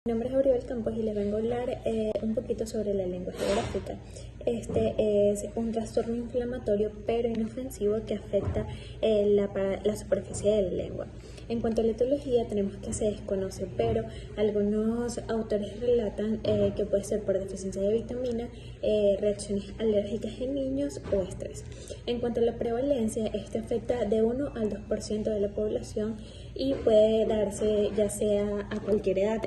Mi nombre es Auribel Campos y les vengo a hablar un poquito sobre la lengua geográfica. Este es un trastorno inflamatorio pero inofensivo que afecta la superficie de la lengua. En cuanto a la etiología, tenemos que se desconoce, pero algunos autores relatan que puede ser por deficiencia de vitamina, reacciones alérgicas en niños o estrés. En cuanto a la prevalencia, este afecta de 1 al 2% de la población y puede darse ya sea a cualquier edad,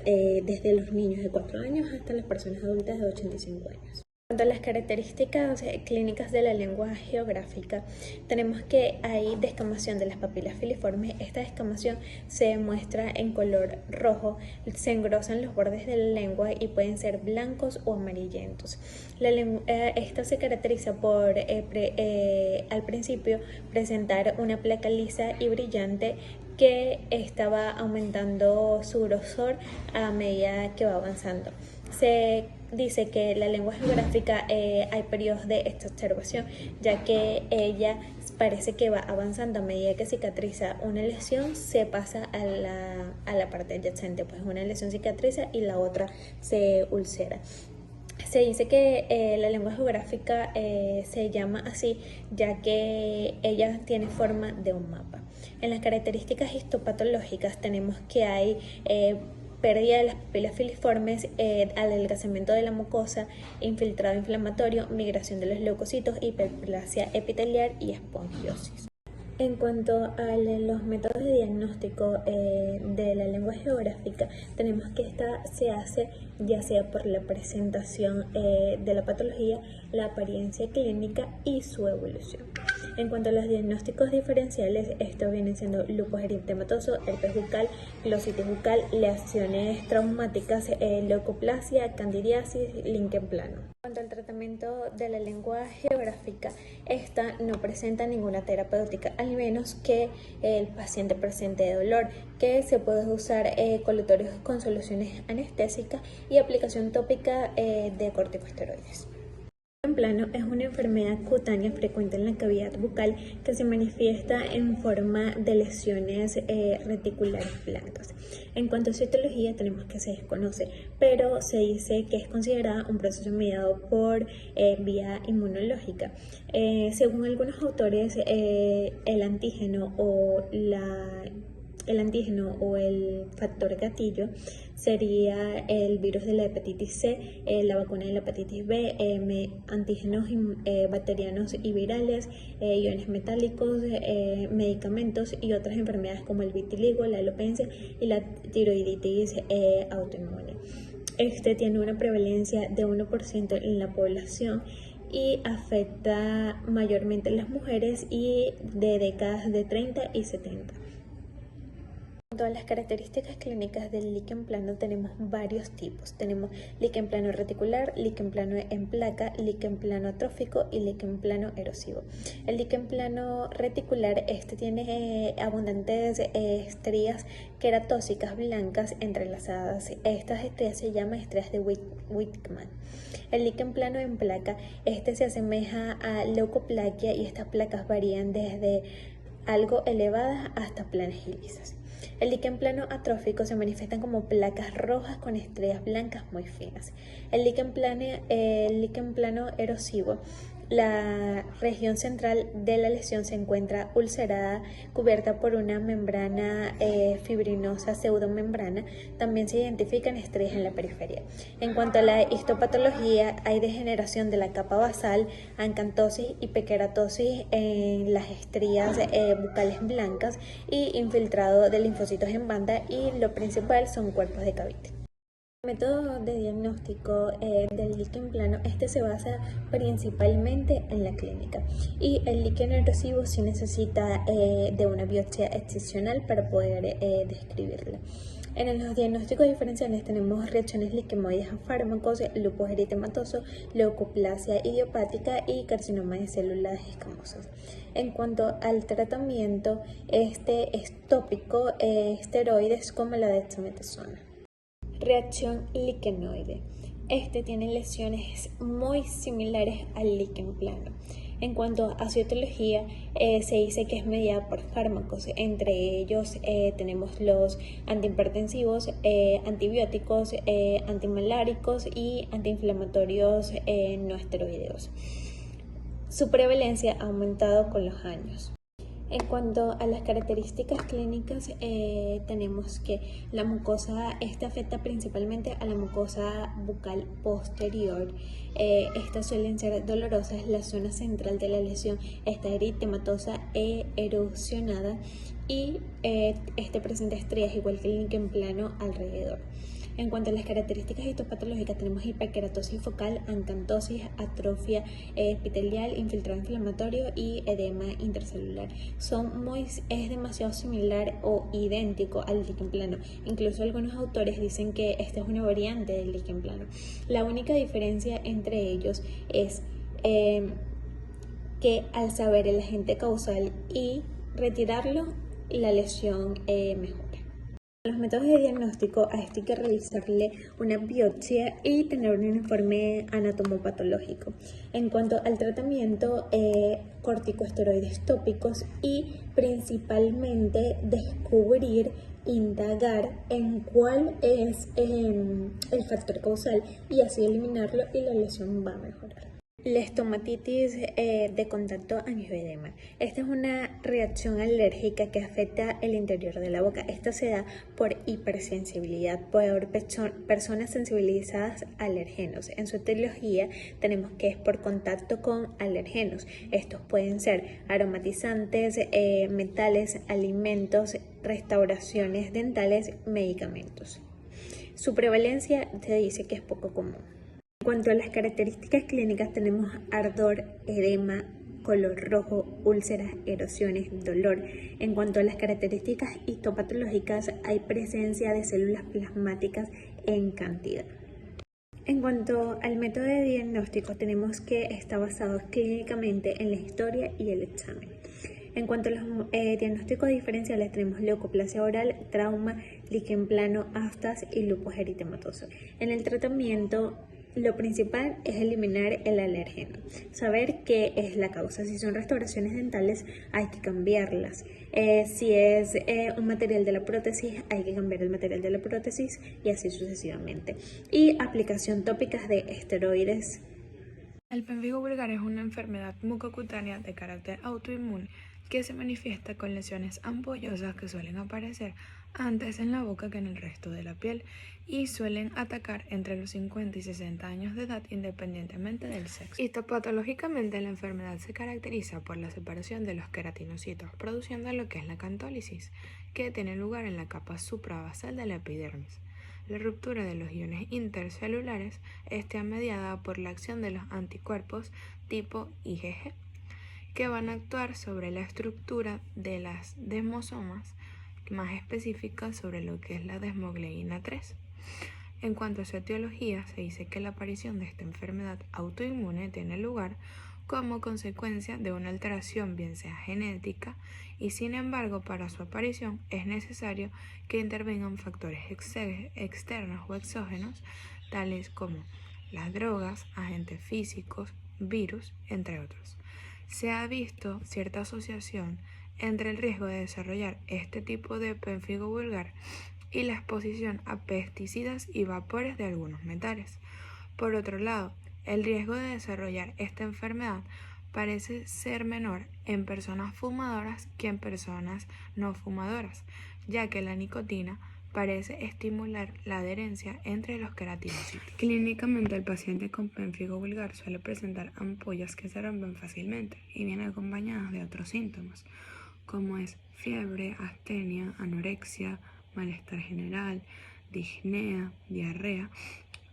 desde los niños de 4 años hasta las personas adultas de 85 años. En cuanto a las características clínicas de la lengua geográfica, tenemos que hay descamación de las papilas filiformes. Esta descamación se muestra en color rojo, se engrosan los bordes de la lengua y pueden ser blancos o amarillentos. Esta se caracteriza por al principio presentar una placa lisa y brillante que estaba aumentando su grosor a medida que va avanzando. Se dice que la lengua geográfica hay periodos de exacerbación, ya que ella parece que va avanzando a medida que cicatriza una lesión, se pasa a la parte adyacente, pues una lesión cicatriza y la otra se ulcera. Se dice que la lengua geográfica se llama así ya que ella tiene forma de un mapa. En las características histopatológicas tenemos que hay pérdida de las papilas filiformes, adelgazamiento de la mucosa, infiltrado inflamatorio, migración de los leucocitos, hiperplasia epitelial y esponjiosis. En cuanto a los métodos de diagnóstico de la lengua geográfica, tenemos que esta se hace ya sea por la presentación de la patología, la apariencia clínica y su evolución. En cuanto a los diagnósticos diferenciales, estos vienen siendo lupus eritematoso, herpes bucal, glositis bucal, lesiones traumáticas, leucoplasia, candidiasis, líquen plano. En cuanto al tratamiento de la lengua geográfica, esta no presenta ninguna terapéutica, al menos que el paciente presente dolor, que se puede usar colutorios con soluciones anestésicas y aplicación tópica de corticosteroides. En plano es una enfermedad cutánea frecuente en la cavidad bucal que se manifiesta en forma de lesiones reticulares blancas. En cuanto a su etiología, tenemos que se desconoce, pero se dice que es considerada un proceso mediado por vía inmunológica. Según algunos autores, el antígeno o el factor gatillo sería el virus de la hepatitis C, la vacuna de la hepatitis B, antígenos bacterianos y virales, iones metálicos, medicamentos y otras enfermedades como el vitiligo, la alopecia y la tiroiditis autoinmune. Este tiene una prevalencia de 1% en la población y afecta mayormente a las mujeres y de décadas de 30 y 70. En cuanto a las características clínicas del líquen plano, tenemos varios tipos. Tenemos líquen plano reticular, líquen plano en placa, líquen plano atrófico y líquen plano erosivo. El líquen plano reticular tiene abundantes estrías queratóxicas blancas entrelazadas. Estas estrías se llaman estrías de Wittmann. El líquen plano en placa, se asemeja a leucoplaquia y estas placas varían desde algo elevadas hasta planas y lisas. El líquen plano atrófico se manifiestan como placas rojas con estrellas blancas muy finas. El líquen plano erosivo, la región central de la lesión se encuentra ulcerada, cubierta por una membrana fibrinosa pseudomembrana. También se identifican estrellas en la periferia. En cuanto a la histopatología, hay degeneración de la capa basal, acantosis y pequeratosis en las estrías bucales blancas y infiltrado de linfocitos en banda, y lo principal son cuerpos de Cavite. El método de diagnóstico del líquen plano, se basa principalmente en la clínica, y el líquen erosivo sí necesita de una biopsia excisional para poder describirla. En los diagnósticos diferenciales tenemos reacciones liquemoides a fármacos, lupus eritematoso, leucoplasia idiopática y carcinoma de células escamosas. En cuanto al tratamiento, es tópico, esteroides como la dexametasona. Reacción liquenoide. Tiene lesiones muy similares al líquen plano. En cuanto a su etiología, se dice que es mediada por fármacos. Entre ellos tenemos los antihipertensivos, antibióticos, antimaláricos y antiinflamatorios no esteroideos. Su prevalencia ha aumentado con los años. En cuanto a las características clínicas, tenemos que la mucosa afecta principalmente a la mucosa bucal posterior. Estas suelen ser dolorosas. La zona central de la lesión está eritematosa e erosionada y presenta estrías igual que el líquen plano alrededor. En cuanto a las características histopatológicas, tenemos hiperkeratosis focal, acantosis, atrofia epitelial, infiltrado inflamatorio y edema intercelular. Es demasiado similar o idéntico al líquen plano. Incluso algunos autores dicen que esta es una variante del líquen plano. La única diferencia entre ellos es que al saber el agente causal y retirarlo, la lesión mejora. Los métodos de diagnóstico, a esto hay que realizarle una biopsia y tener un informe anatomopatológico. En cuanto al tratamiento, corticosteroides tópicos y principalmente descubrir, indagar en cuál es el factor causal y así eliminarlo y la lesión va a mejorar. La estomatitis de contacto angioedema. Esta es una reacción alérgica que afecta el interior de la boca. Esta se da por hipersensibilidad, por personas sensibilizadas a alergenos. En su etiología tenemos que es por contacto con alergenos. Estos pueden ser aromatizantes, metales, alimentos, restauraciones dentales, medicamentos. Su prevalencia se dice que es poco común. En cuanto a las características clínicas, tenemos ardor, edema, color rojo, úlceras, erosiones, dolor. En cuanto a las características histopatológicas, hay presencia de células plasmáticas en cantidad. En cuanto al método de diagnóstico, tenemos que está basado clínicamente en la historia y el examen. En cuanto a los diagnósticos diferenciales, tenemos leucoplasia oral, trauma, líquen plano, aftas y lupus eritematoso. En el tratamiento, lo principal es eliminar el alergeno, saber qué es la causa. Si son restauraciones dentales, hay que cambiarlas. Si es un material de la prótesis, hay que cambiar el material de la prótesis y así sucesivamente. Y aplicación tópica de esteroides. El pemphigo vulgar es una enfermedad mucocutánea de carácter autoinmune que se manifiesta con lesiones ampollosas que suelen aparecer antes en la boca que en el resto de la piel y suelen atacar entre los 50 y 60 años de edad independientemente del sexo. Histopatológicamente la enfermedad se caracteriza por la separación de los queratinocitos produciendo lo que es la acantólisis, que tiene lugar en la capa suprabasal de la epidermis. La ruptura de los iones intercelulares está mediada por la acción de los anticuerpos tipo IgG, que van a actuar sobre la estructura de las desmosomas, más específica sobre lo que es la desmogleína 3. En cuanto a su etiología, se dice que la aparición de esta enfermedad autoinmune tiene lugar como consecuencia de una alteración bien sea genética y sin embargo para su aparición es necesario que intervengan factores externos o exógenos tales como las drogas, agentes físicos, virus, entre otros. Se ha visto cierta asociación entre el riesgo de desarrollar este tipo de pemphigo vulgar y la exposición a pesticidas y vapores de algunos metales. Por otro lado, el riesgo de desarrollar esta enfermedad parece ser menor en personas fumadoras que en personas no fumadoras, ya que la nicotina parece estimular la adherencia entre los queratinocitos. Clínicamente, el paciente con pemphigo vulgar suele presentar ampollas que se rompen fácilmente y vienen acompañadas de otros síntomas, como es fiebre, astenia, anorexia, malestar general, disnea, diarrea,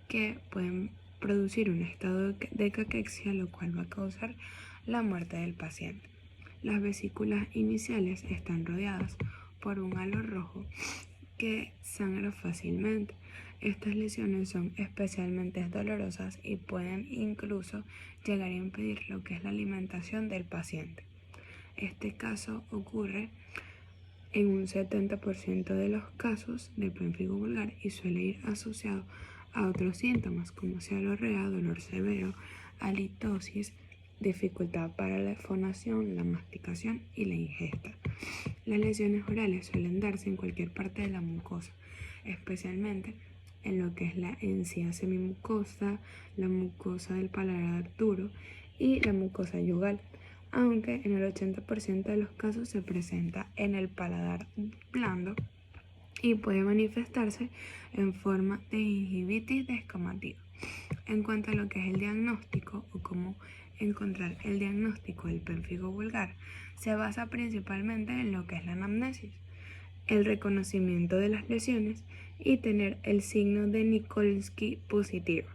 que pueden producir un estado de caquexia, lo cual va a causar la muerte del paciente. Las vesículas iniciales están rodeadas por un halo rojo que sangra fácilmente. Estas lesiones son especialmente dolorosas y pueden incluso llegar a impedir lo que es la alimentación del paciente. Este caso ocurre en un 70% de los casos de pemphigo vulgar y suele ir asociado a otros síntomas como cialorrea, dolor severo, halitosis dificultad para la fonación, la masticación y la ingesta. Las lesiones orales suelen darse en cualquier parte de la mucosa, especialmente en lo que es la encía semimucosa, la mucosa del paladar duro y la mucosa yugal, aunque en el 80% de los casos se presenta en el paladar blando y puede manifestarse en forma de gingivitis descamativa. En cuanto a lo que es el diagnóstico o cómo encontrar el diagnóstico del pérfigo vulgar, se basa principalmente en lo que es la anamnesis, el reconocimiento de las lesiones y tener el signo de Nikolsky positivo,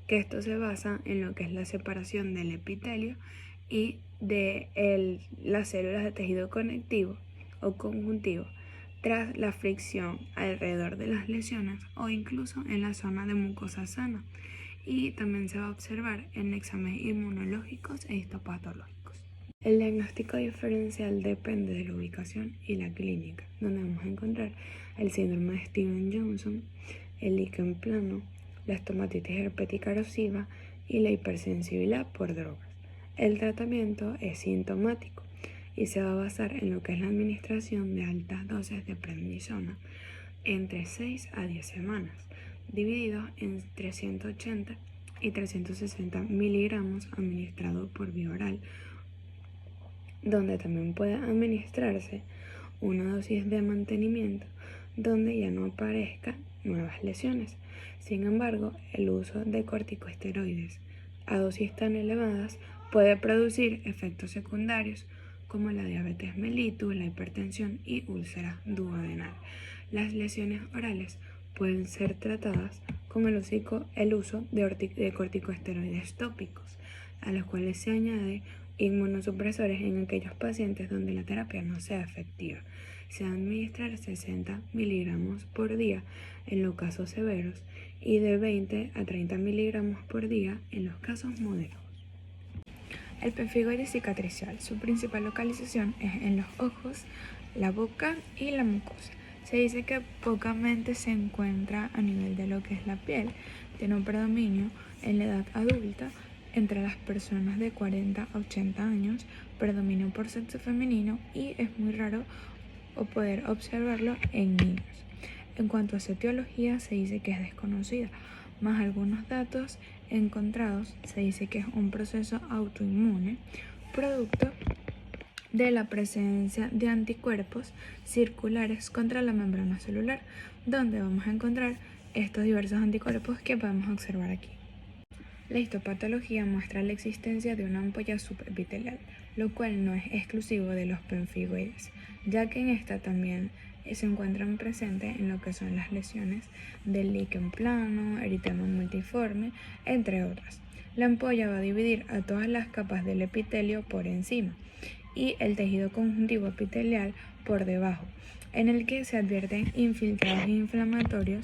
que esto se basa en lo que es la separación del epitelio y de las células de tejido conectivo o conjuntivo tras la fricción alrededor de las lesiones o incluso en la zona de mucosa sana, y también se va a observar en exámenes inmunológicos e histopatológicos. El diagnóstico diferencial depende de la ubicación y la clínica, donde vamos a encontrar el síndrome de Stevens-Johnson, el líquen plano, la estomatitis herpética erosiva y la hipersensibilidad por drogas. El tratamiento es sintomático y se va a basar en lo que es la administración de altas dosis de prednisona entre 6 a 10 semanas, divididos en 380 y 360 miligramos administrados por vía oral, donde también puede administrarse una dosis de mantenimiento donde ya no aparezcan nuevas lesiones. Sin embargo, el uso de corticosteroides a dosis tan elevadas puede producir efectos secundarios como la diabetes mellitus, la hipertensión y úlcera duodenal. Las lesiones orales pueden ser tratadas con el uso de corticosteroides tópicos, a los cuales se añade inmunosupresores en aquellos pacientes donde la terapia no sea efectiva. Se va a administrar 60 miligramos por día en los casos severos y de 20 a 30 miligramos por día en los casos moderados. El pemfigoides cicatricial, su principal localización es en los ojos, la boca y la mucosa. Se dice que pocamente se encuentra a nivel de lo que es la piel. Tiene un predominio en la edad adulta entre las personas de 40 a 80 años, predominio por sexo femenino y es muy raro poder observarlo en niños. En cuanto a su etiología, se dice que es desconocida, más algunos datos encontrados se dice que es un proceso autoinmune producto de la presencia de anticuerpos circulares contra la membrana celular, donde vamos a encontrar estos diversos anticuerpos que podemos observar aquí. La histopatología muestra la existencia de una ampolla subepitelial, lo cual no es exclusivo de los pemfigoides, ya que en esta también se encuentran presentes en lo que son las lesiones del líquen plano, eritema multiforme, entre otras. La ampolla va a dividir a todas las capas del epitelio por encima y el tejido conjuntivo epitelial por debajo, en el que se advierten infiltrados inflamatorios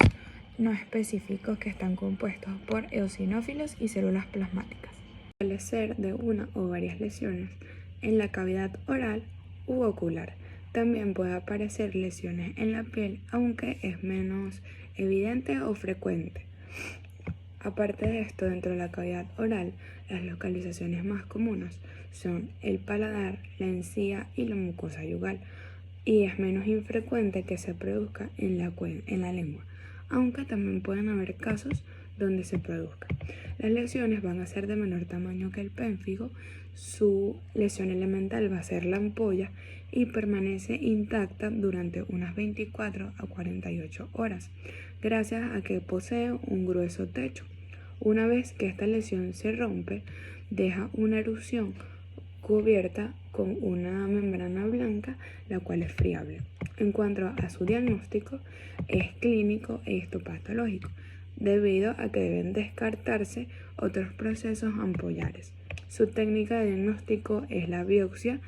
no específicos que están compuestos por eosinófilos y células plasmáticas. Suele ser de una o varias lesiones en la cavidad oral u ocular. También puede aparecer lesiones en la piel, aunque es menos evidente o frecuente. Aparte de esto, dentro de la cavidad oral, las localizaciones más comunes son el paladar, la encía y la mucosa yugal, y es menos infrecuente que se produzca en la lengua, aunque también pueden haber casos donde se produzca. Las lesiones van a ser de menor tamaño que el pénfigo, su lesión elemental va a ser la ampolla y permanece intacta durante unas 24 a 48 horas, gracias a que posee un grueso techo. Una vez que esta lesión se rompe, deja una erupción cubierta con una membrana blanca, la cual es friable. En cuanto a su diagnóstico, es clínico e histopatológico, debido a que deben descartarse otros procesos ampollares. Su técnica de diagnóstico es la biopsia,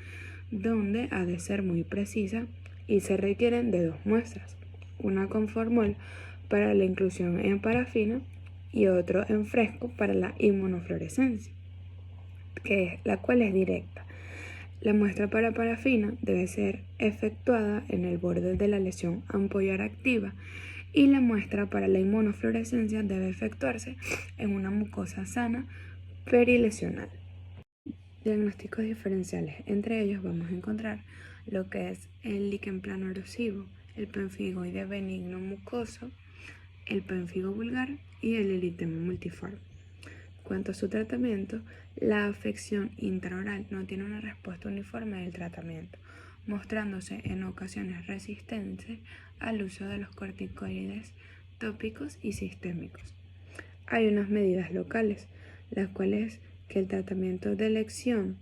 donde ha de ser muy precisa y se requieren de 2 muestras, una con formol para la inclusión en parafina y otro en fresco para la inmunofluorescencia, la cual es directa. La muestra para parafina debe ser efectuada en el borde de la lesión ampollar activa y la muestra para la inmunofluorescencia debe efectuarse en una mucosa sana perilesional. Diagnósticos diferenciales. Entre ellos vamos a encontrar lo que es el líquen plano erosivo, el pemfigoide benigno mucoso, el pemfigo vulgar y el eritema multiforme. Cuanto a su tratamiento, la afección intraoral no tiene una respuesta uniforme del tratamiento, mostrándose en ocasiones resistentes al uso de los corticoides tópicos y sistémicos. Hay unas medidas locales, las cuales que el tratamiento de elección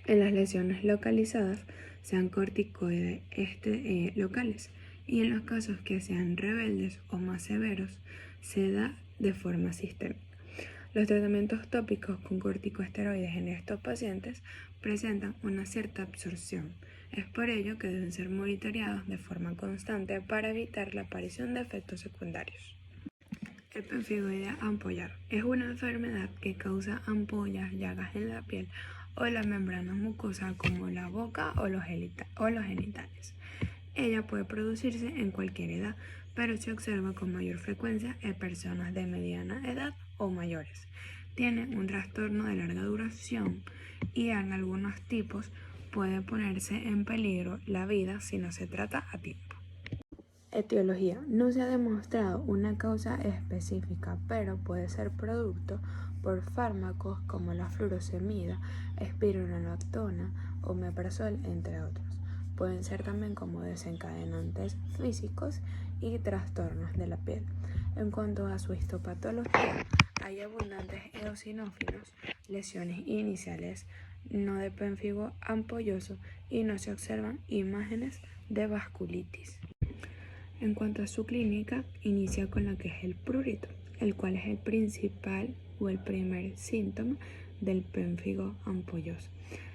en las lesiones localizadas sean corticoides locales, y en los casos que sean rebeldes o más severos se da de forma sistémica. Los tratamientos tópicos con corticosteroides en estos pacientes presentan una cierta absorción. Es por ello que deben ser monitoreados de forma constante para evitar la aparición de efectos secundarios. El pemfigoide ampollar es una enfermedad que causa ampollas, llagas en la piel o la membrana mucosa como la boca o los genitales. Ella puede producirse en cualquier edad, pero se observa con mayor frecuencia en personas de mediana edad o mayores. Tiene un trastorno de larga duración y en algunos tipos puede ponerse en peligro la vida si no se trata a tiempo. Etiología. No se ha demostrado una causa específica, pero puede ser producto por fármacos como la furosemida, espironolactona o omeprazol, entre otros. Pueden ser también como desencadenantes físicos y trastornos de la piel. En cuanto a su histopatología, hay abundantes eosinófilos, lesiones iniciales no de pemfigo ampolloso y no se observan imágenes de vasculitis. En cuanto a su clínica, inicia con lo que es el prurito, el cual es el principal o el primer síntoma del pemfigo ampolloso.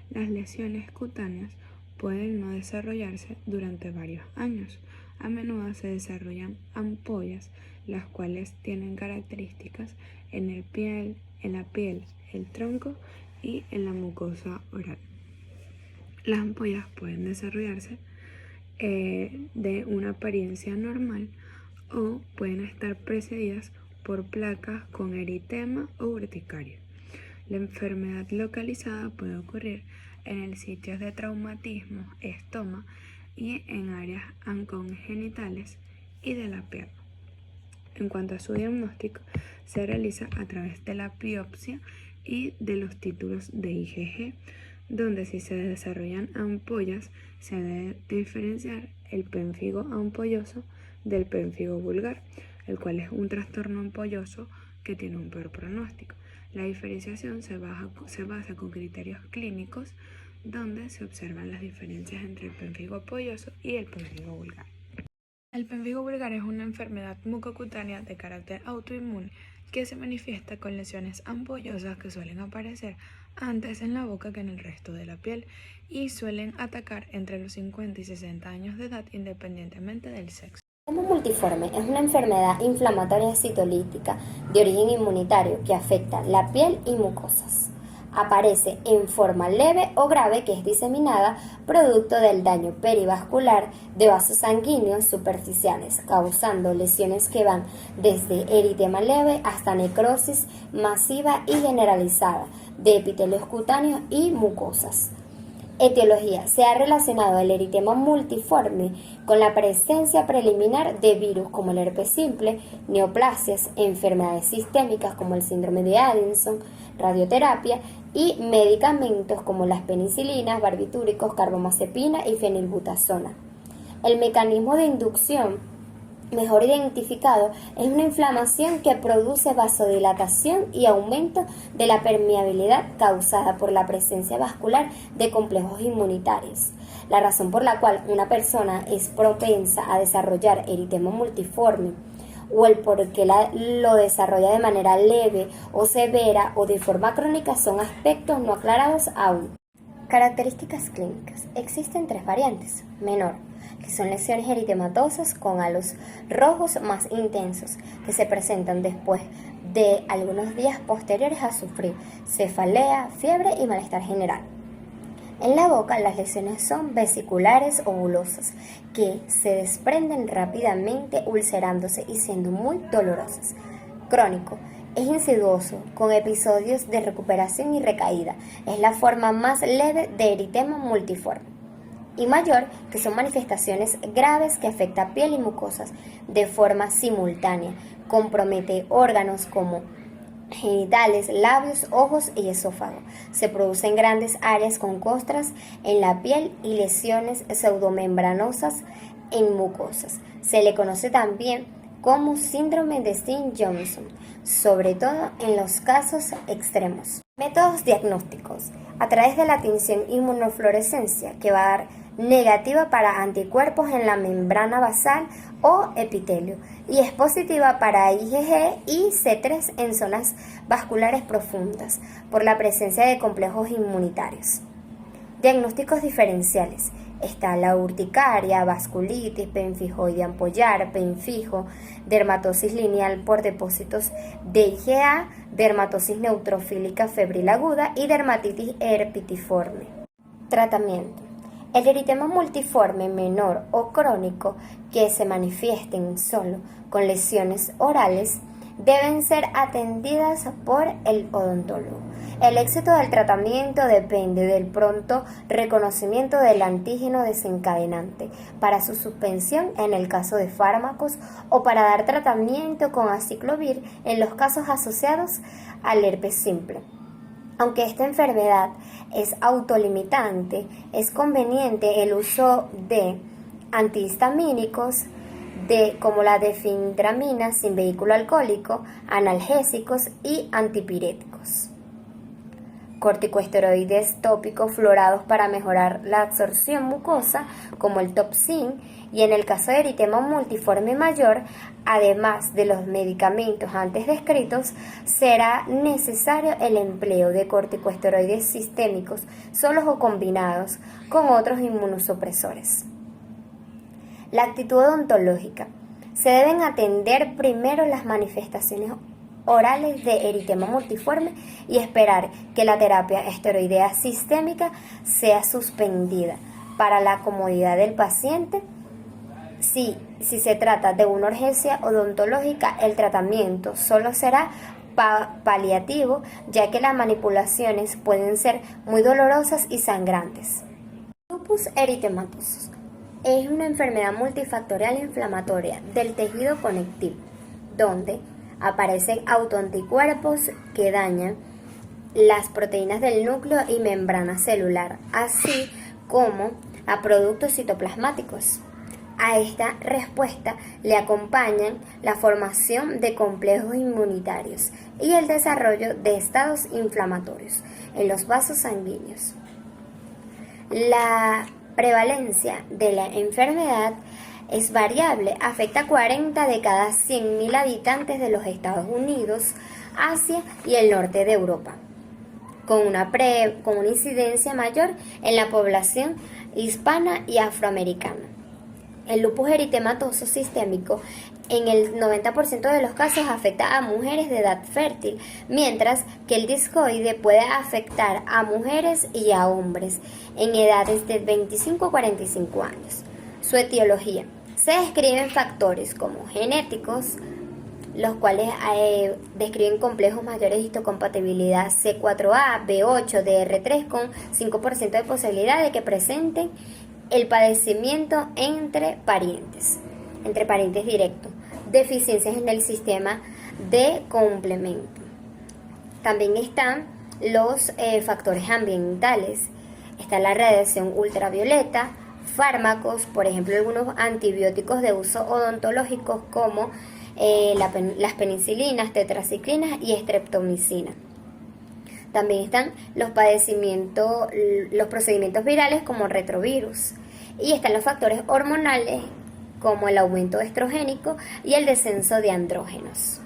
Las lesiones cutáneas pueden no desarrollarse durante varios años. A menudo se desarrollan ampollas, las cuales tienen características en la piel, el tronco y en la mucosa oral. Las ampollas pueden desarrollarse de una apariencia normal o pueden estar precedidas por placas con eritema o urticaria. La enfermedad localizada puede ocurrir en el sitio de traumatismo, estoma y en áreas genitales y de la pierna. En cuanto a su diagnóstico, se realiza a través de la biopsia y de los títulos de IgG, donde si se desarrollan ampollas se debe diferenciar el pemfigo ampolloso del pemfigo vulgar, el cual es un trastorno ampolloso que tiene un peor pronóstico. La diferenciación se basa con criterios clínicos donde se observan las diferencias entre el pemfigo ampolloso y el pemfigo vulgar. El pemfigo vulgar es una enfermedad mucocutánea de carácter autoinmune que se manifiesta con lesiones ampollosas que suelen aparecer antes en la boca que en el resto de la piel y suelen atacar entre los 50 y 60 años de edad independientemente del sexo. El eritema multiforme es una enfermedad inflamatoria citolítica de origen inmunitario que afecta la piel y mucosas. Aparece en forma leve o grave que es diseminada producto del daño perivascular de vasos sanguíneos superficiales, causando lesiones que van desde eritema leve hasta necrosis masiva y generalizada de epitelios cutáneos y mucosas. Etiología. Se ha relacionado el eritema multiforme con la presencia preliminar de virus como el herpes simple, neoplasias, enfermedades sistémicas como el síndrome de Addison, radioterapia y medicamentos como las penicilinas, barbitúricos, carbamazepina y fenilbutazona. El mecanismo de inducción mejor identificado es una inflamación que produce vasodilatación y aumento de la permeabilidad causada por la presencia vascular de complejos inmunitarios. La razón por la cual una persona es propensa a desarrollar eritema multiforme o el por qué lo desarrolla de manera leve o severa o de forma crónica son aspectos no aclarados aún. Características clínicas. Existen 3 variantes. Menor, que son lesiones eritematosas con halos rojos más intensos, que se presentan después de algunos días posteriores a sufrir cefalea, fiebre y malestar general. En la boca, las lesiones son vesiculares o bulosas, que se desprenden rápidamente ulcerándose y siendo muy dolorosas. Crónico, Es insidioso, con episodios de recuperación y recaída. Es la forma más leve de eritema multiforme. Y mayor, que son manifestaciones graves que afectan piel y mucosas de forma simultánea. Compromete órganos como genitales, labios, ojos y esófago. Se produce en grandes áreas con costras en la piel y lesiones pseudomembranosas en mucosas. Se le conoce también como síndrome de Stevens-Johnson, sobre todo en los casos extremos. Métodos diagnósticos. A través de la tinción inmunofluorescencia, que va a dar negativa para anticuerpos en la membrana basal o epitelio, y es positiva para IgG y C3 en zonas vasculares profundas, por la presencia de complejos inmunitarios. Diagnósticos diferenciales. Está la urticaria, vasculitis, pemfijoide ampollar, penfijo, dermatosis lineal por depósitos de IgA, dermatosis neutrofílica febril aguda y dermatitis herpetiforme. Tratamiento. El eritema multiforme menor o crónico que se manifiesten solo con lesiones orales deben ser atendidas por el odontólogo. El éxito del tratamiento depende del pronto reconocimiento del antígeno desencadenante para su suspensión en el caso de fármacos o para dar tratamiento con aciclovir en los casos asociados al herpes simple. Aunque esta enfermedad es autolimitante, es conveniente el uso de antihistamínicos como la difenhidramina sin vehículo alcohólico, analgésicos y antipiréticos. Corticosteroides tópicos fluorados para mejorar la absorción mucosa, como el Topsin, y en el caso de eritema multiforme mayor, además de los medicamentos antes descritos, será necesario el empleo de corticosteroides sistémicos, solos o combinados, con otros inmunosupresores. La actitud odontológica. Se deben atender primero las manifestaciones orales de eritema multiforme y esperar que la terapia esteroidea sistémica sea suspendida para la comodidad del paciente. Si se trata de una urgencia odontológica, el tratamiento solo será paliativo, ya que las manipulaciones pueden ser muy dolorosas y sangrantes. Lupus eritematoso es una enfermedad multifactorial inflamatoria del tejido conectivo, donde aparecen autoanticuerpos que dañan las proteínas del núcleo y membrana celular, así como a productos citoplasmáticos. A esta respuesta le acompañan la formación de complejos inmunitarios y el desarrollo de estados inflamatorios en los vasos sanguíneos. La prevalencia de la enfermedad es variable, afecta a 40 de cada 100.000 habitantes de los Estados Unidos, Asia y el norte de Europa, con una incidencia mayor en la población hispana y afroamericana. El lupus eritematoso sistémico en el 90% de los casos afecta a mujeres de edad fértil, mientras que el discoide puede afectar a mujeres y a hombres en edades de 25 a 45 años. Su etiología. Se describen factores como genéticos, los cuales describen complejos mayores de histocompatibilidad C4A, B8, DR3 con 5% de posibilidad de que presenten el padecimiento entre parientes directos, deficiencias en el sistema de complemento. También están los factores ambientales, está la radiación ultravioleta, fármacos, por ejemplo algunos antibióticos de uso odontológico como las penicilinas, tetraciclinas y streptomicina. También están los procedimientos virales como retrovirus, y están los factores hormonales como el aumento estrogénico y el descenso de andrógenos.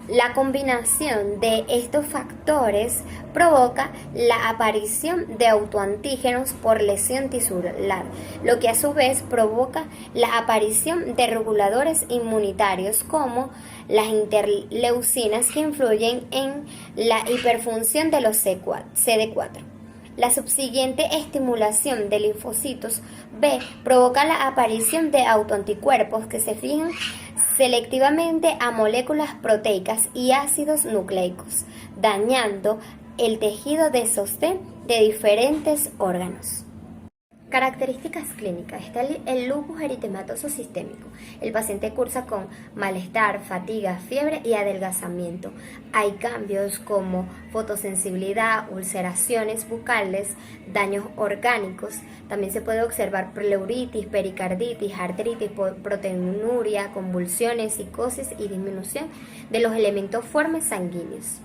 La combinación de estos factores provoca la aparición de autoantígenos por lesión tisular, lo que a su vez provoca la aparición de reguladores inmunitarios como las interleucinas, que influyen en la hiperfunción de los CD4. La subsiguiente estimulación de linfocitos B provoca la aparición de autoanticuerpos que se fijan selectivamente a moléculas proteicas y ácidos nucleicos, dañando el tejido de sostén de diferentes órganos. Características clínicas. Está el lupus eritematoso sistémico. El paciente cursa con malestar, fatiga, fiebre y adelgazamiento. Hay cambios como fotosensibilidad, ulceraciones bucales, daños orgánicos. También se puede observar pleuritis, pericarditis, artritis, proteinuria, convulsiones, psicosis y disminución de los elementos formes sanguíneos.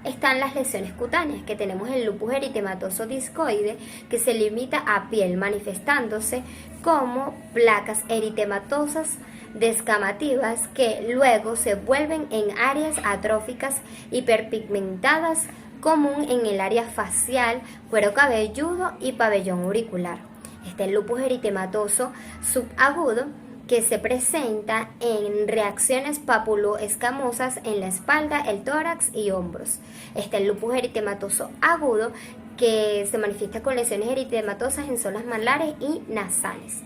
Están las lesiones cutáneas, que tenemos el lupus eritematoso discoide, que se limita a piel, manifestándose como placas eritematosas descamativas que luego se vuelven en áreas atróficas hiperpigmentadas, común en el área facial, cuero cabelludo y pabellón auricular. Está el lupus eritematoso subagudo, que se presenta en reacciones papuloescamosas en la espalda, el tórax y hombros. Está el lupus eritematoso agudo, que se manifiesta con lesiones eritematosas en zonas malares y nasales.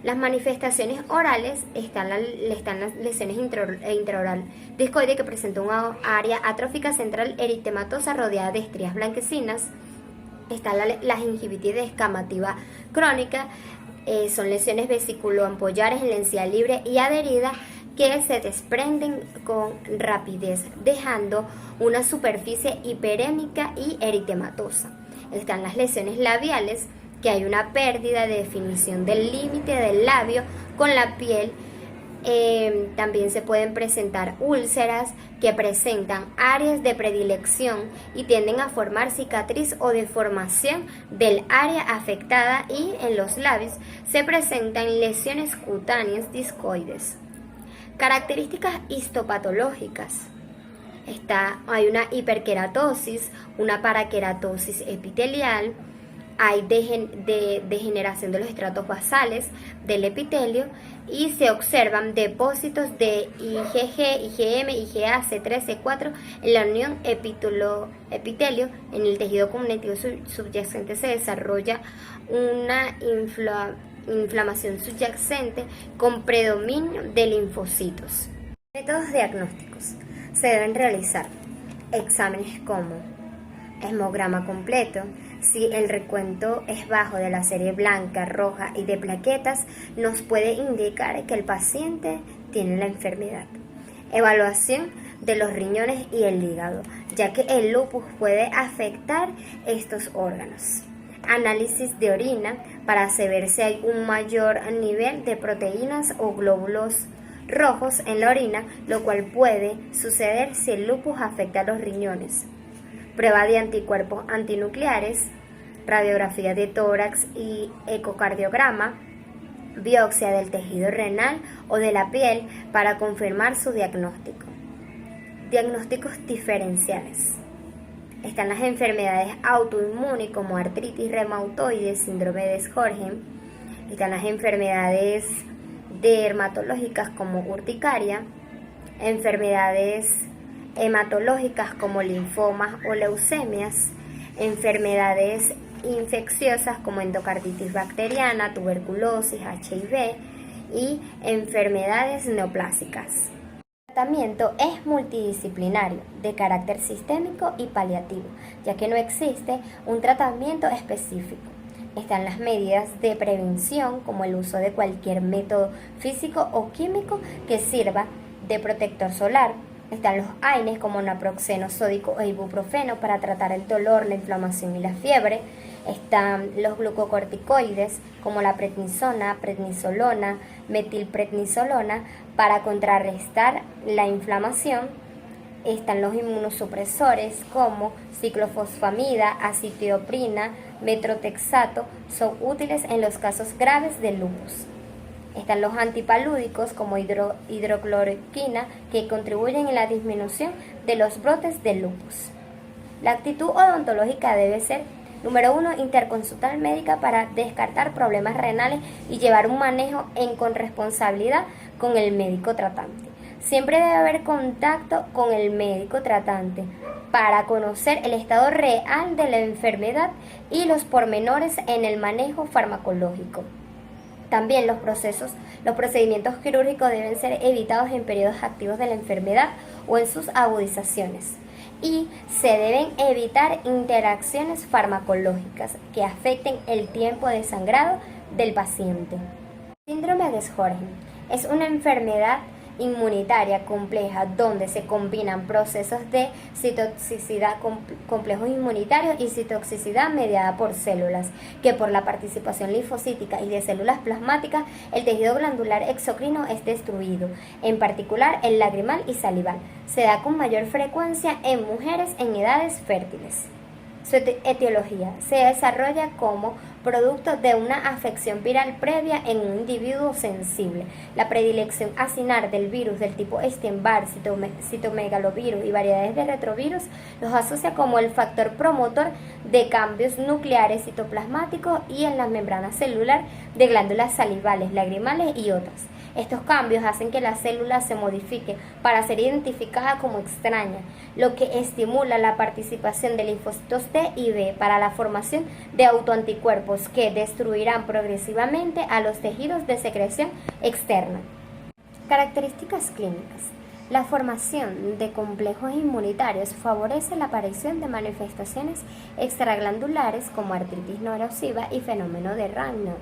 Las manifestaciones orales están las lesiones intraoral discoide, que presenta una área atrófica central eritematosa rodeada de estrías blanquecinas. Está la gingivitis descamativa crónica. Son lesiones vesiculoampollares en la encía libre y adherida que se desprenden con rapidez, dejando una superficie hiperémica y eritematosa. Están las lesiones labiales, que hay una pérdida de definición del límite del labio con la piel. También se pueden presentar úlceras que presentan áreas de predilección y tienden a formar cicatriz o deformación del área afectada, y en los labios se presentan lesiones cutáneas discoides. Características histopatológicas. Hay una hiperkeratosis, una parakeratosis epitelial. Hay degeneración de los estratos basales del epitelio y se observan depósitos de IgG, IgM, IgA, C3, C4 en la unión epitelio. En el tejido conectivo subyacente se desarrolla una inflamación subyacente con predominio de linfocitos. Métodos diagnósticos. Se deben realizar exámenes como hemograma completo. Si el recuento es bajo de la serie blanca, roja y de plaquetas, nos puede indicar que el paciente tiene la enfermedad. Evaluación de los riñones y el hígado, ya que el lupus puede afectar estos órganos. Análisis de orina para saber si hay un mayor nivel de proteínas o glóbulos rojos en la orina, lo cual puede suceder si el lupus afecta a los riñones. Prueba de anticuerpos antinucleares, radiografía de tórax y ecocardiograma, biopsia del tejido renal o de la piel para confirmar su diagnóstico. Diagnósticos diferenciales. Están las enfermedades autoinmunes como artritis reumatoide, síndrome de Sjögren. Están las enfermedades dermatológicas como urticaria, enfermedades hematológicas como linfomas o leucemias, enfermedades infecciosas como endocarditis bacteriana, tuberculosis, HIV y enfermedades neoplásicas. El tratamiento es multidisciplinario, de carácter sistémico y paliativo, ya que no existe un tratamiento específico. Están las medidas de prevención, como el uso de cualquier método físico o químico que sirva de protector solar. Están los AINES como naproxeno sódico e ibuprofeno para tratar el dolor, la inflamación y la fiebre. Están los glucocorticoides como la prednisona, prednisolona, metilprednisolona para contrarrestar la inflamación. Están los inmunosupresores como ciclofosfamida, acitioprina, metrotexato, son útiles en los casos graves de lupus. Están los antipalúdicos como hidrocloroquina, que contribuyen en la disminución de los brotes de lupus. La actitud odontológica debe ser: número 1, interconsultar médica para descartar problemas renales y llevar un manejo en corresponsabilidad con el médico tratante. Siempre debe haber contacto con el médico tratante para conocer el estado real de la enfermedad y los pormenores en el manejo farmacológico. También los procedimientos quirúrgicos deben ser evitados en periodos activos de la enfermedad o en sus agudizaciones. Y se deben evitar interacciones farmacológicas que afecten el tiempo de sangrado del paciente. Síndrome de Sjögren es una enfermedad inmunitaria compleja donde se combinan procesos de citotoxicidad complejos inmunitarios y citotoxicidad mediada por células, que por la participación linfocítica y de células plasmáticas, el tejido glandular exocrino es destruido, en particular el lagrimal y salival. Se da con mayor frecuencia en mujeres en edades fértiles. Su etiología se desarrolla como producto de una afección viral previa en un individuo sensible. La predilección a acinar del virus del tipo Epstein-Barr, citomegalovirus y variedades de retrovirus los asocia como el factor promotor de cambios nucleares citoplasmáticos y en la membrana celular de glándulas salivales, lagrimales y otras. Estos cambios hacen que la célula se modifique para ser identificada como extraña, lo que estimula la participación de linfocitos T y B para la formación de autoanticuerpos que destruirán progresivamente a los tejidos de secreción externa. Características clínicas. La formación de complejos inmunitarios favorece la aparición de manifestaciones extraglandulares como artritis no erosiva y fenómeno de Raynaud.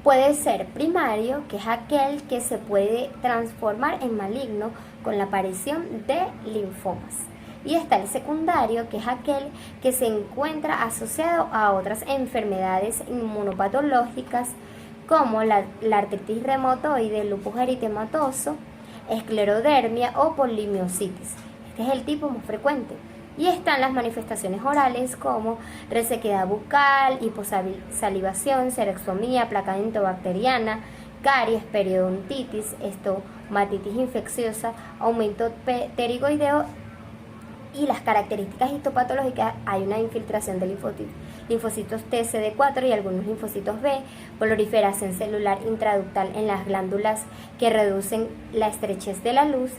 Puede ser primario, que es aquel que se puede transformar en maligno con la aparición de linfomas. Y está el secundario, que es aquel que se encuentra asociado a otras enfermedades inmunopatológicas como la artritis reumatoide, el lupus eritematoso, esclerodermia o polimiositis. Este es el tipo más frecuente. Y están las manifestaciones orales como resequedad bucal, hiposalivación, xerostomía, placa dentobacteriana, caries, periodontitis, estomatitis infecciosa, aumento pterigoideo. Y las características histopatológicas: hay una infiltración de linfocitos T, CD4 y algunos linfocitos B, proliferación celular intraductal en las glándulas que reducen la estrechez de la luz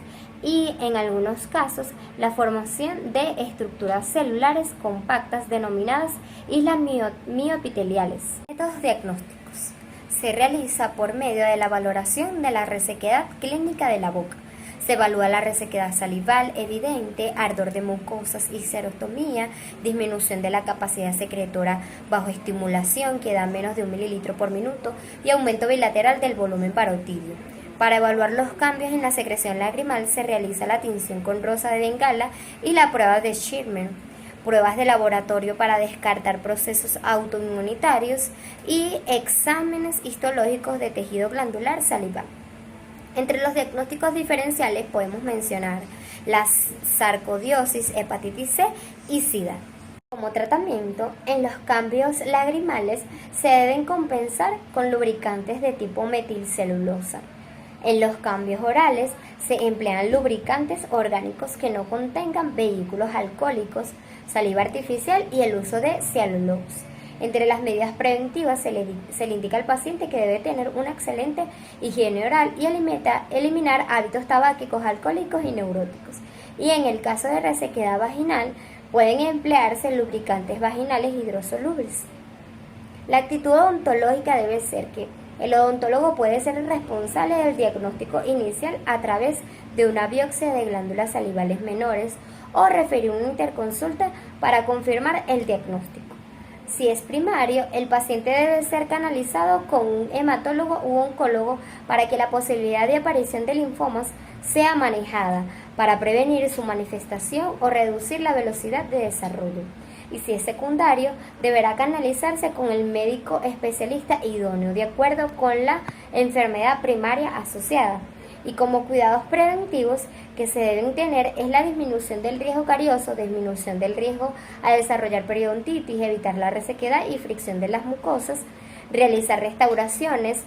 y, en algunos casos, la formación de estructuras celulares compactas denominadas islas mioepiteliales. Métodos diagnósticos. Se realiza por medio de la valoración de la resequedad clínica de la boca. Se evalúa la resequedad salival evidente, ardor de mucosas y xerostomía, disminución de la capacidad secretora bajo estimulación que da menos de 1 mililitro por minuto y aumento bilateral del volumen parotidio. Para evaluar los cambios en la secreción lagrimal se realiza la tinción con rosa de Bengala y la prueba de Schirmer, pruebas de laboratorio para descartar procesos autoinmunitarios y exámenes histológicos de tejido glandular salival. Entre los diagnósticos diferenciales podemos mencionar la sarcoidosis, hepatitis C y SIDA. Como tratamiento, en los cambios lagrimales se deben compensar con lubricantes de tipo metilcelulosa. En los cambios orales se emplean lubricantes orgánicos que no contengan vehículos alcohólicos, saliva artificial y el uso de Cialis. Entre las medidas preventivas se le indica al paciente que debe tener una excelente higiene oral y eliminar hábitos tabáquicos, alcohólicos y neuróticos. Y en el caso de resequedad vaginal, pueden emplearse lubricantes vaginales hidrosolubles. La actitud odontológica debe ser que el odontólogo puede ser el responsable del diagnóstico inicial a través de una biopsia de glándulas salivales menores o referir una interconsulta para confirmar el diagnóstico. Si es primario, el paciente debe ser canalizado con un hematólogo u oncólogo para que la posibilidad de aparición de linfomas sea manejada para prevenir su manifestación o reducir la velocidad de desarrollo. Y si es secundario, deberá canalizarse con el médico especialista idóneo, de acuerdo con la enfermedad primaria asociada. Y como cuidados preventivos que se deben tener es la disminución del riesgo carioso, disminución del riesgo a desarrollar periodontitis, evitar la resequedad y fricción de las mucosas, realizar restauraciones,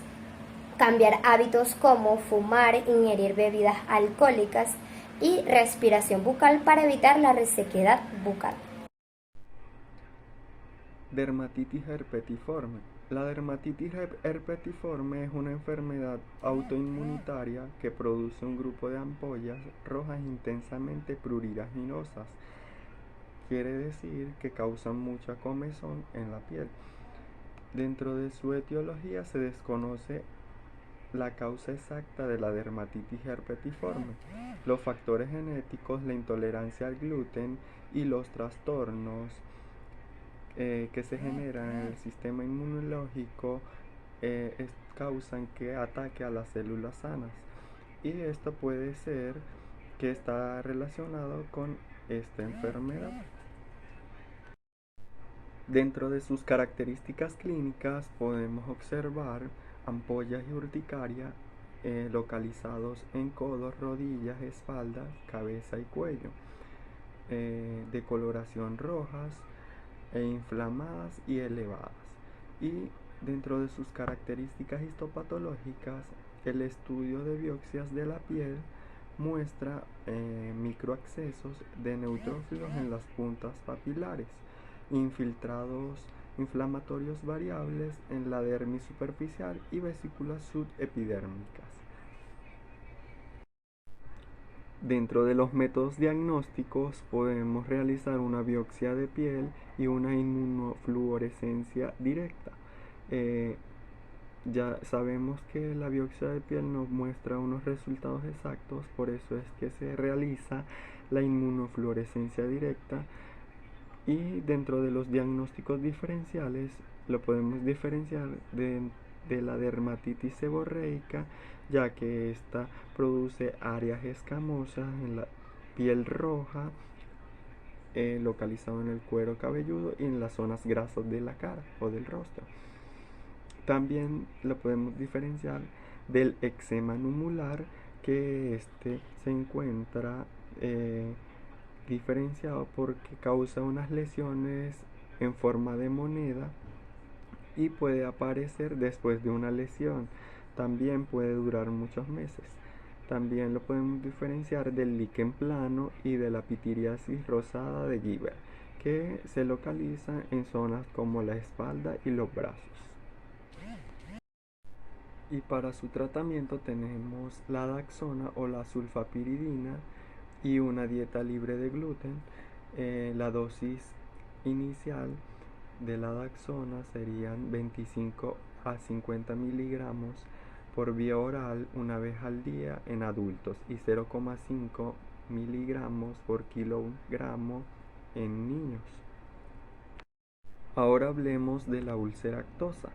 cambiar hábitos como fumar, ingerir bebidas alcohólicas y respiración bucal para evitar la resequedad bucal. Dermatitis herpetiforme. La dermatitis herpetiforme es una enfermedad autoinmunitaria que produce un grupo de ampollas rojas intensamente pruriginosas. Quiere decir que causan mucha comezón en la piel. Dentro de su etiología se desconoce la causa exacta de la dermatitis herpetiforme, los factores genéticos, la intolerancia al gluten y los trastornos que se generan en el sistema inmunológico causan que ataque a las células sanas. Y esto puede ser que está relacionado con esta enfermedad. Dentro de sus características clínicas podemos observar ampollas y urticaria localizados en codos, rodillas, espalda, cabeza y cuello, de coloración rojas e inflamadas y elevadas. Y dentro de sus características histopatológicas, el estudio de biopsias de la piel muestra microaccesos de neutrófilos en las puntas papilares, infiltrados inflamatorios variables en la dermis superficial y vesículas subepidérmicas. Dentro de los métodos diagnósticos podemos realizar una biopsia de piel y una inmunofluorescencia directa. Ya sabemos que la biopsia de piel nos muestra unos resultados exactos, por eso es que se realiza la inmunofluorescencia directa. Y dentro de los diagnósticos diferenciales lo podemos diferenciar de la dermatitis seborreica, ya que esta produce áreas escamosas en la piel roja, localizado en el cuero cabelludo y en las zonas grasas de la cara o del rostro. También lo podemos diferenciar del eczema numular, que se encuentra diferenciado porque causa unas lesiones en forma de moneda y puede aparecer después de una lesión. También puede durar muchos meses. También lo podemos diferenciar del líquen plano y de la pitiriasis rosada de Gieber, que se localiza en zonas como la espalda y los brazos. Y para su tratamiento tenemos la Daxona o la sulfapiridina y una dieta libre de gluten. La dosis inicial de la Daxona serían 25 a 50 miligramos por vía oral una vez al día en adultos y 0,5 miligramos por kilogramo en niños. Ahora hablemos de la úlcera actosa.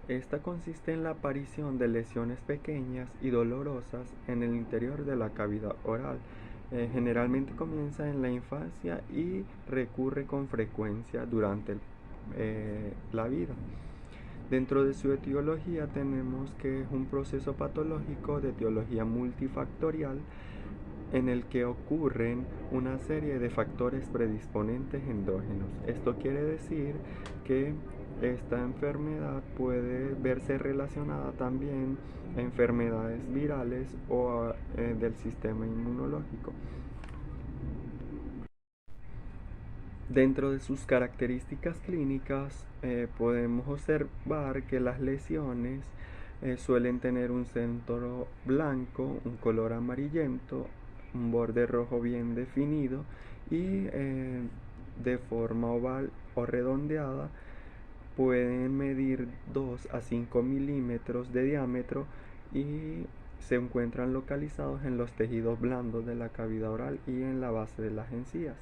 Esta consiste en la aparición de lesiones pequeñas y dolorosas en el interior de la cavidad oral. Generalmente comienza en la infancia y recurre con frecuencia durante la vida. Dentro de su etiología tenemos que es un proceso patológico de etiología multifactorial en el que ocurren una serie de factores predisponentes endógenos. Esto quiere decir que esta enfermedad puede verse relacionada también a enfermedades virales o del sistema inmunológico. Dentro de sus características clínicas podemos observar que las lesiones suelen tener un centro blanco, un color amarillento, un borde rojo bien definido y de forma oval o redondeada. Pueden medir 2 a 5 milímetros de diámetro y se encuentran localizados en los tejidos blandos de la cavidad oral y en la base de las encías.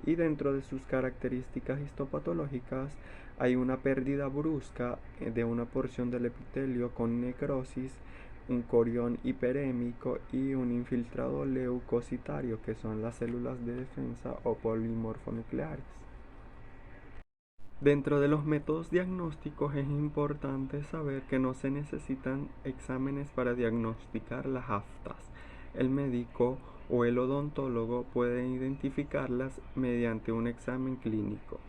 Y dentro de sus características histopatológicas hay una pérdida brusca de una porción del epitelio con necrosis, un corión hiperémico y un infiltrado leucocitario, que son las células de defensa o polimorfonucleares. Dentro de los métodos diagnósticos es importante saber que no se necesitan exámenes para diagnosticar las aftas. El médico o el odontólogo pueden identificarlas mediante un examen clínico.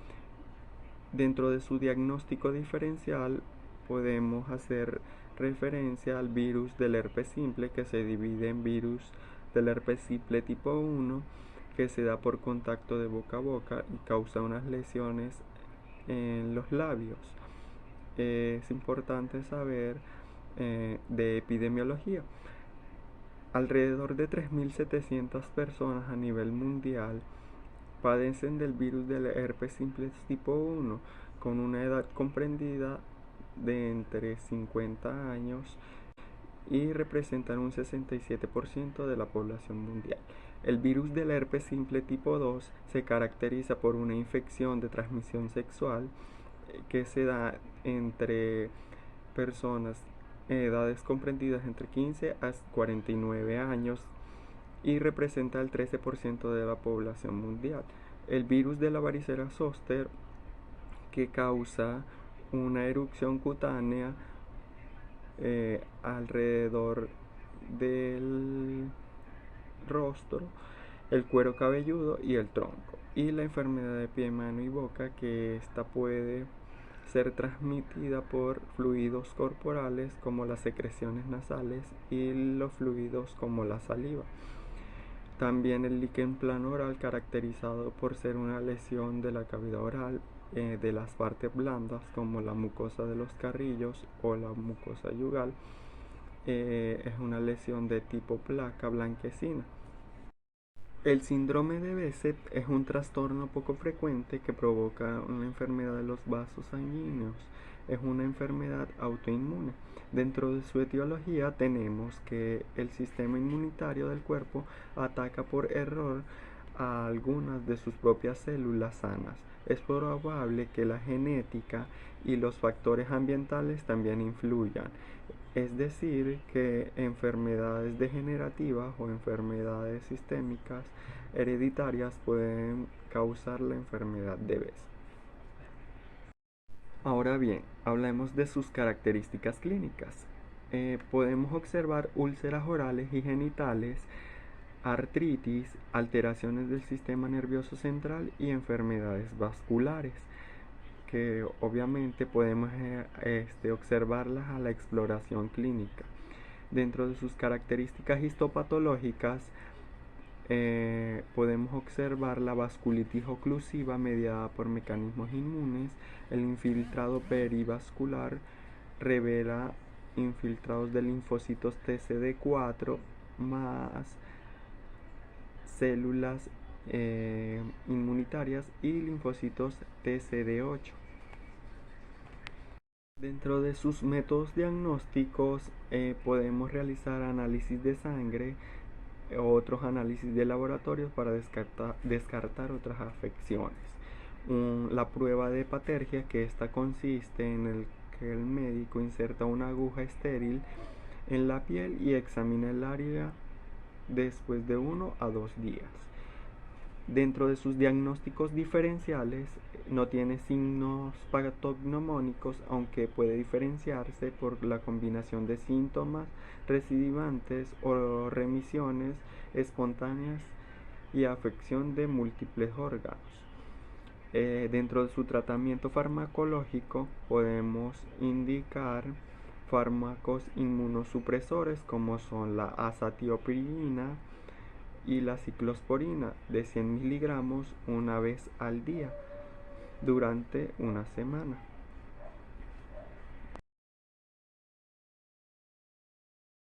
Dentro de su diagnóstico diferencial podemos hacer referencia al virus del herpes simple, que se divide en virus del herpes simple tipo 1, que se da por contacto de boca a boca y causa unas lesiones en los labios. Es importante saber de epidemiología. Alrededor de 3.700 personas a nivel mundial padecen del virus del herpes simple tipo 1, con una edad comprendida de entre 50 años y representan un 67% de la población mundial. El virus del herpes simple tipo 2 se caracteriza por una infección de transmisión sexual que se da entre personas edades comprendidas entre 15 a 49 años y representa el 13% de la población mundial. El virus de la varicela zóster, que causa una erupción cutánea alrededor del rostro, el cuero cabelludo y el tronco, y la enfermedad de pie, mano y boca, que esta puede ser transmitida por fluidos corporales como las secreciones nasales y los fluidos como la saliva. También el líquen plano oral, caracterizado por ser una lesión de la cavidad oral de las partes blandas como la mucosa de los carrillos o la mucosa yugal, es una lesión de tipo placa blanquecina. El síndrome de Behçet es un trastorno poco frecuente que provoca una enfermedad de los vasos sanguíneos. Es una enfermedad autoinmune. Dentro de su etiología tenemos que el sistema inmunitario del cuerpo ataca por error a algunas de sus propias células sanas. Es probable que la genética y los factores ambientales también influyan. Es decir, que enfermedades degenerativas o enfermedades sistémicas hereditarias pueden causar la enfermedad de Behçet. Ahora bien, hablemos de sus características clínicas. Podemos observar úlceras orales y genitales, artritis, alteraciones del sistema nervioso central y enfermedades vasculares, que obviamente podemos observarlas a la exploración clínica. Dentro de sus características histopatológicas podemos observar la vasculitis oclusiva mediada por mecanismos inmunes. El infiltrado perivascular revela infiltrados de linfocitos TCD4 más células inmunitarias y linfocitos TCD8. Dentro de sus métodos diagnósticos podemos realizar análisis de sangre, otros análisis de laboratorio para descartar otras afecciones. La prueba de Patergia, que esta consiste en el que el médico inserta una aguja estéril en la piel y examina el área después de 1 a 2 días. Dentro de sus diagnósticos diferenciales no tiene signos patognomónicos, aunque puede diferenciarse por la combinación de síntomas recidivantes o remisiones espontáneas y afección de múltiples órganos. Dentro de su tratamiento farmacológico podemos indicar fármacos inmunosupresores como son la azatioprina y la ciclosporina de 100 miligramos una vez al día durante una semana.